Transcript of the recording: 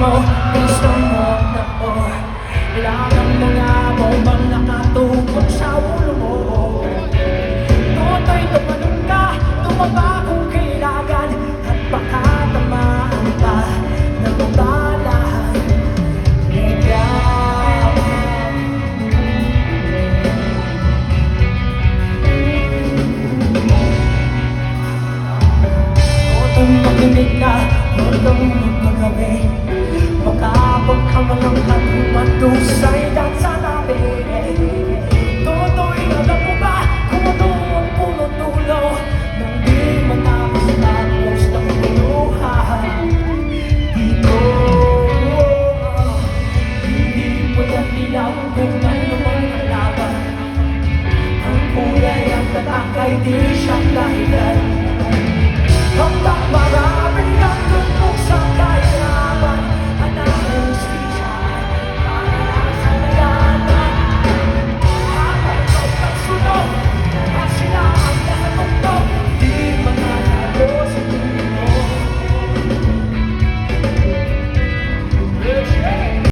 mo, gusto mo na po. Ilang ang mga bombang nakatutok sa ulo mo. Toto'y tumalong ka, tumaba kung kailangan. At baka tamaan pa ng balahan. Ikaw Toto'y makinig na, toto'y magpagabi. Makapag ka walang katumadusay dahil sa labi. Toto'y alam mo ba kung ano ang puno-tulo nang di matapos ng buhay. Dito, hindi mo yan bilang kung ano mang kalaban. Ang kulay ang tatak ay di siya